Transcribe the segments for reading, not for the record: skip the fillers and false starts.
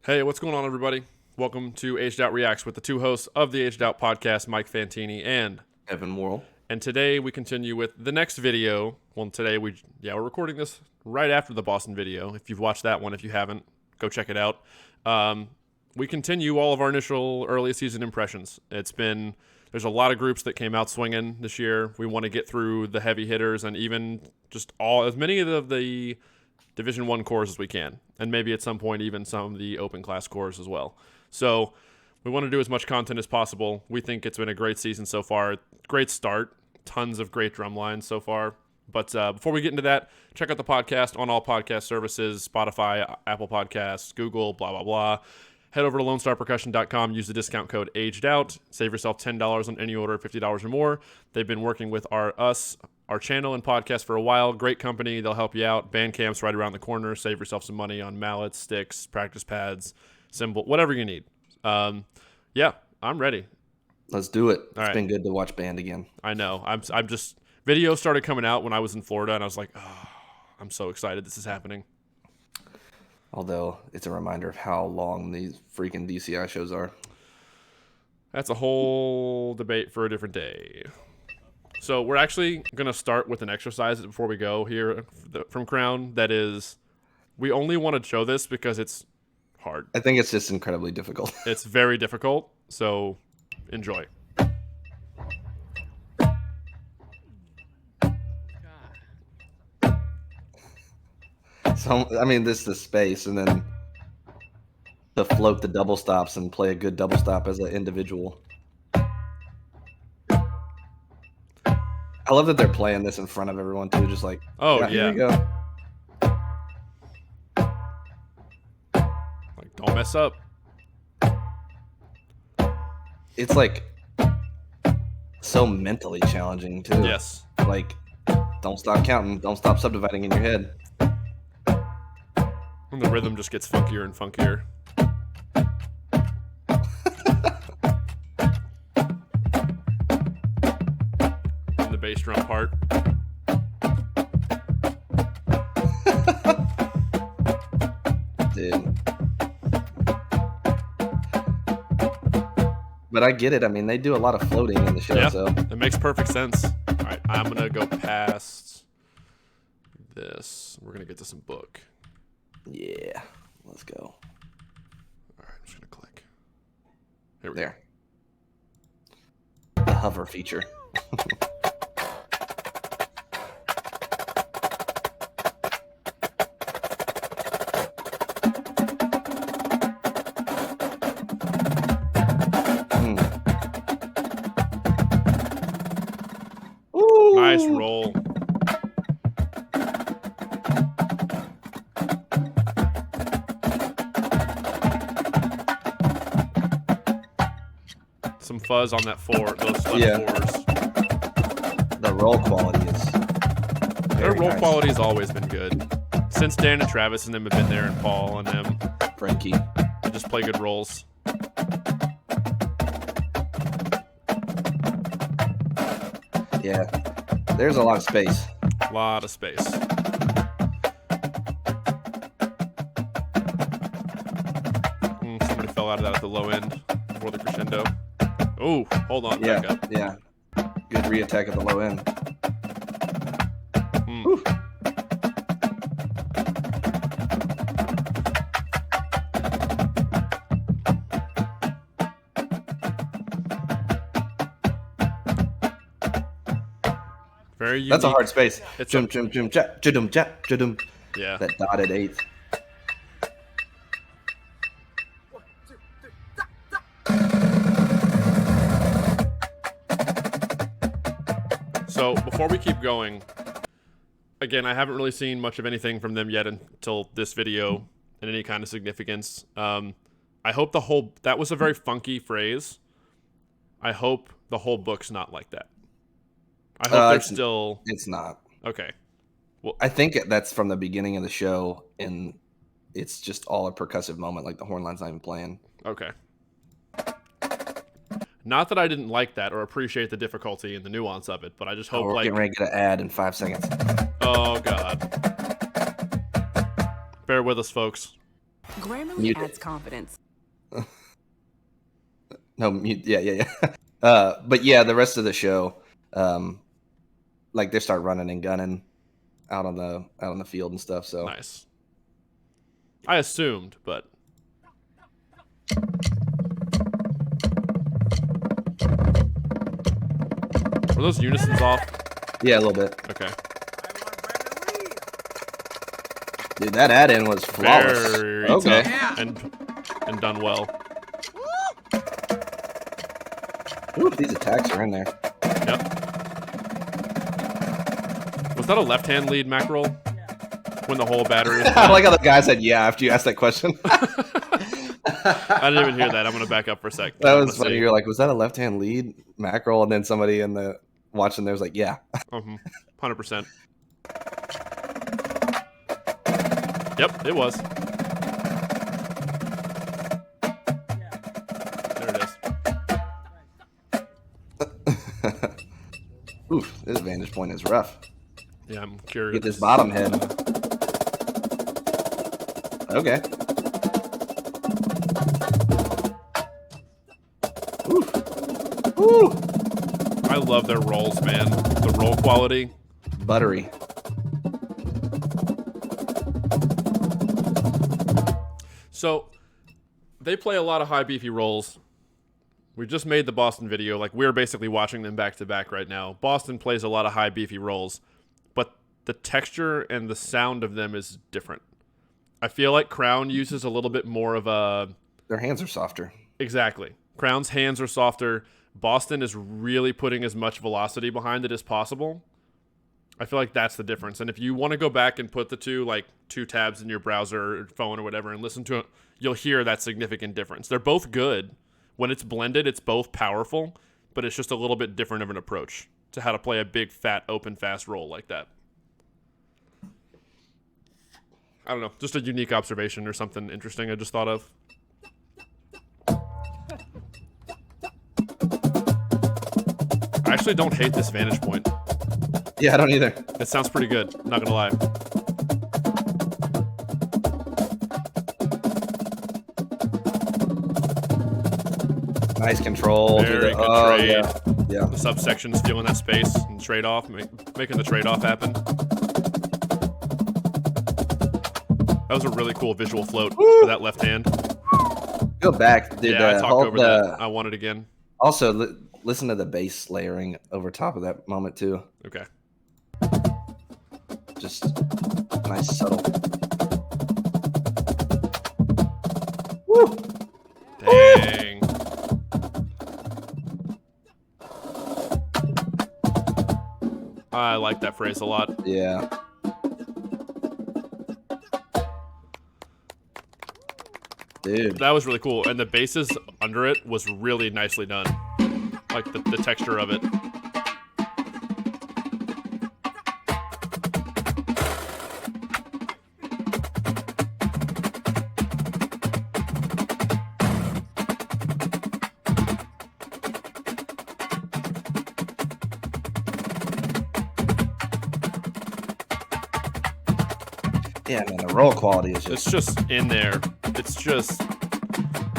Hey, what's going on, everybody? Welcome to Aged Out Reacts with the two hosts of the Aged Out podcast, Mike Fantini and Evan Worrell. And today we continue with the next video. Well, today we're recording this right after the Boston video. If you've watched that one, if you haven't, go check it out. We continue all of our initial early season impressions. There's a lot of groups that came out swinging this year. We want to get through the heavy hitters and even just as many of the Division I cores as we can, and maybe at some point even some of the open class cores as well. So we want to do as much content as possible. We think it's been a great season so far. Great start. Tons of great drum lines so far. But before we get into that, check out the podcast on all podcast services, Spotify, Apple Podcasts, Google, blah, blah, blah. Head over to LoneStarPercussion.com. Use the discount code AGEDOUT. Save yourself $10 on any order of $50 or more. They've been working with our channel and podcast for a while. Great company. They'll help you out. Bandcamp's right around the corner. Save yourself some money on mallets, sticks, practice pads, cymbal, whatever you need. Yeah, I'm ready. Let's do it. All right. Been good to watch band again. I know. I'm just videos started coming out when I was in Florida, and I was like, oh, I'm so excited this is happening. Although it's a reminder of how long these freaking DCI shows are. That's a whole debate for a different day. So we're actually going to start with an exercise before we go here from Crown. That is, we only want to show this because it's hard. I think it's just incredibly difficult. It's very difficult, so enjoy. So, I mean, this is the space, and then to float the double stops and play a good double stop as an individual. I love that they're playing this in front of everyone, too, just like, Oh, here we yeah. go. Like, don't mess up. It's like so mentally challenging, too. Yes. Like, don't stop counting. Don't stop subdividing in your head. And the rhythm just gets funkier and funkier. And the bass drum part. Dude. But I get it. I mean, they do a lot of floating in the show, Yeah, so it makes perfect sense. All right, I'm going to go past this. We're going to get to some book. yeah, let's go. All right, I'm just going to click. Here we There. The hover feature. go. Nice roll. Some fuzz on that those left Yeah. fours. The roll quality is Their very roll nice. quality has always been good. Since Dan and Travis and them have been there, and Paul and them, Frankie. they just play good rolls. Yeah, there's a lot of space. A lot of space. Somebody fell out of that at the low end before the crescendo. Oh, hold on, Yeah, back up. yeah. Good re-attack at the low end. Whew. Very unique. That's a hard space. It's Jum, jum, jum, ja, jadum, ja, jadum. Yeah. That dotted eighth. So before we keep going, again, I haven't really seen much of anything from them yet until this video in any kind of significance. I hope that was a very funky phrase. I hope the whole book's not like that. I hope they're still... It's not. Okay. Well, I think that's from the beginning of the show, and it's just all a percussive moment, like the horn line's not even playing. okay. Not that I didn't like that or appreciate the difficulty and the nuance of it, but I just hope, We're like... getting ready to get an ad in 5 seconds. Oh, God. Bear with us, folks. Grammarly Mute adds confidence. No, mute. Yeah. But yeah, the rest of the show, like they start running and gunning out on the field and stuff. So Nice. I assumed, but were those unisons off? yeah, a little bit. Okay. Dude, that add-in was flawless. Very Okay. tough and done well. Ooh, these attacks are in there. Yep. Was that a left-hand lead mackerel? When the whole battery is I like how the guy said yeah after you asked that question. I didn't even hear that. I'm gonna back up for a sec. That was funny. You're like, was that a left-hand lead mackerel? And then somebody in the watching there was like, yeah. 100%. Yep, it was. There it is. Oof, this vantage point is rough. Yeah, I'm curious. Get this bottom head. Okay. Oof. Woo. I love their rolls, man. The roll quality. Buttery. So, they play a lot of high beefy rolls. We just made the Boston video. Like, we're basically watching them back to back right now. Boston plays a lot of high beefy rolls, but the texture and the sound of them is different. I feel like Crown uses a little bit more of a... Their hands are softer. Exactly. Crown's hands are softer. Boston is really putting as much velocity behind it as possible. I feel like that's the difference. And if you want to go back and put the two tabs in your browser or phone or whatever and listen to it, you'll hear that significant difference. They're both good. When it's blended, it's both powerful, but it's just a little bit different of an approach to how to play a big, fat, open, fast roll like that. I don't know. Just a unique observation or something interesting I just thought of. I actually don't hate this vantage point. Yeah, I don't either. It sounds pretty good, not gonna lie. Nice control. Very good trade. Yeah. The subsection's feeling that space and trade-off, making the trade-off happen. That was a really cool visual float for that left hand. Go back, dude. Yeah, I talked over that. I want it again. Also, listen to the bass layering over top of that moment, too. Okay. Just nice, subtle. Woo! Dang. I like that phrase a lot. Yeah. Dude. That was really cool. And the basses under it was really nicely done. Like the texture of it. Yeah, man, the roll quality is It's just... just in there. It's just...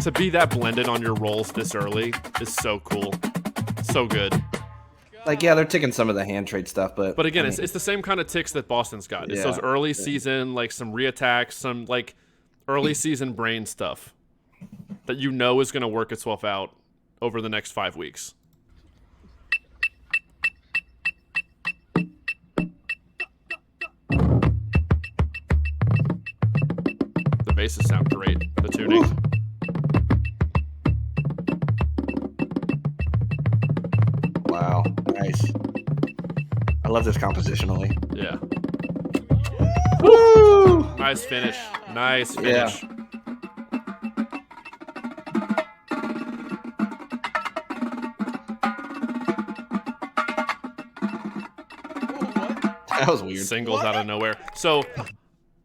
To be that blended on your rolls this early is so cool. So good. Like, yeah, they're taking some of the hand trade stuff, but... But again, I mean, it's the same kind of ticks that Boston's got. It's Yeah, those early season, like some reattacks, some like early season brain stuff that you know is going to work itself out over the next 5 weeks. The basses sound great. The tuning. Ooh. Wow, nice. I love this compositionally. Yeah. Woo! Nice finish. Nice Yeah. finish. That was weird. Singles out of nowhere. So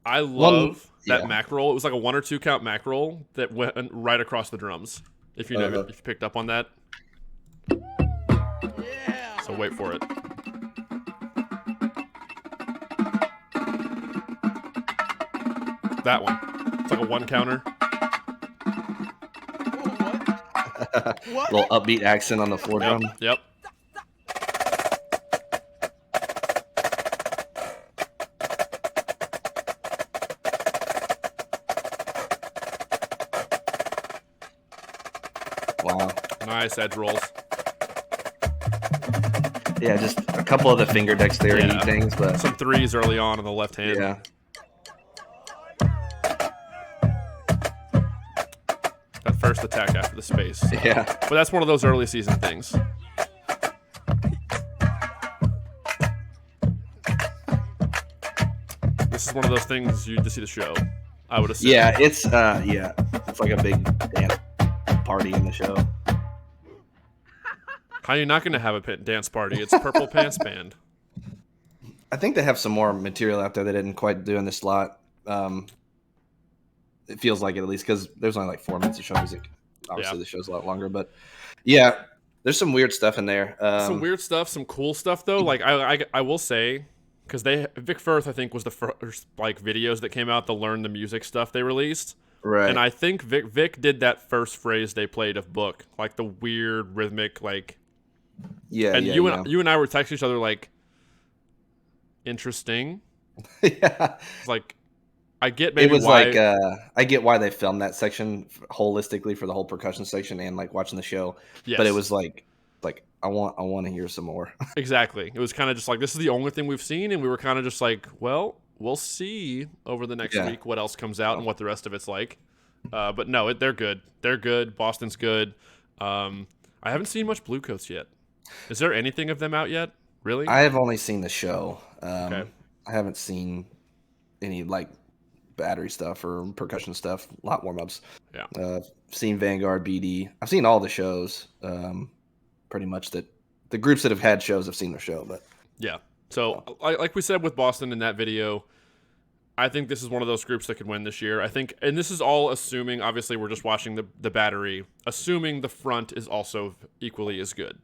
I love that yeah. mackerel. It was like a 1 or 2 count mackerel that went right across the drums. If you know, if you picked up on that. Yeah. So wait for it. That one. It's like a one counter. Little upbeat accent on the floor drum. Yep. Wow. Nice edge rolls. Yeah, just a couple of the finger dexterity things, but some threes early on the left hand. Yeah. That first attack after the space. Yeah. But that's one of those early season things. This is one of those things you just see the show, I would assume. Yeah, it's like a big dance party in the show. How are you not going to have a dance party? It's Purple Pants Band. I think they have some more material out there they didn't quite do in this slot. It feels like it, at least, because there's only like 4 minutes of show music. Obviously, the show's a lot longer, but yeah, there's some weird stuff in there. Some weird stuff, some cool stuff though. Like I will say, because Vic Firth, I think, was the first like videos that came out to learn the music stuff they released. Right. And I think Vic did that first phrase they played of Book, like the weird rhythmic like. Yeah. And you and I were texting each other like, interesting. Yeah. It's like, I get maybe it was why. like I get why they filmed that section holistically for the whole percussion section and like watching the show. Yes. But it was like I want to hear some more. Exactly. It was kind of just like, this is the only thing we've seen, and we were kind of just like, well, we'll see over the next week what else comes out and what the rest of it's like. But no, they're good. They're good. Boston's good. I haven't seen much Bluecoats yet. Is there anything of them out yet? Really? I have only seen the show. Okay. I haven't seen any like battery stuff or percussion stuff. A lot warm-ups. Yeah. Seen Vanguard, BD. I've seen all the shows. Pretty much that the groups that have had shows have seen their show. But yeah. So like we said with Boston in that video, I think this is one of those groups that could win this year. I think, and this is all assuming, obviously we're just watching the battery, assuming the front is also equally as good.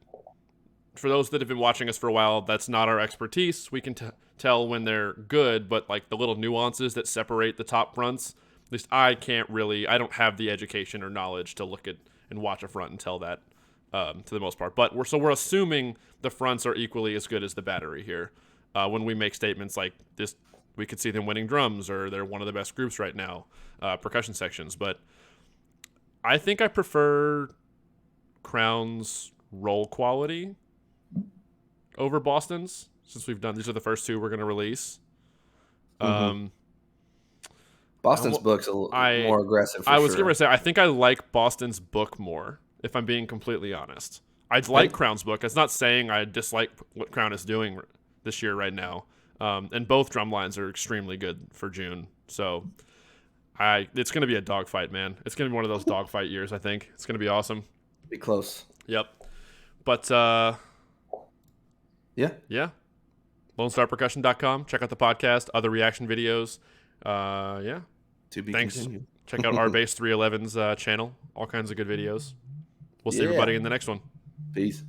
For those that have been watching us for a while, that's not our expertise. We can tell when they're good, but like the little nuances that separate the top fronts, at least I don't have the education or knowledge to look at and watch a front and tell that to the most part. But we're assuming the fronts are equally as good as the battery here. When we make statements like this, we could see them winning drums, or they're one of the best groups right now, percussion sections. But I think I prefer Crown's roll quality over Boston's, since these are the first two we're going to release. Boston's book's a little more aggressive. I was going to say, I think I like Boston's book more, if I'm being completely honest. I like Crown's book. That's not saying I dislike what Crown is doing this year right now. And both drum lines are extremely good for June. So it's going to be a dogfight, man. It's going to be one of those dogfight years, I think. It's going to be awesome. Be close. Yep. But yeah. LoneStarPercussion.com. Check out the podcast, other reaction videos. Yeah. Thanks. Continued. Check out our Base 311's channel. All kinds of good videos. We'll see everybody in the next one. Peace.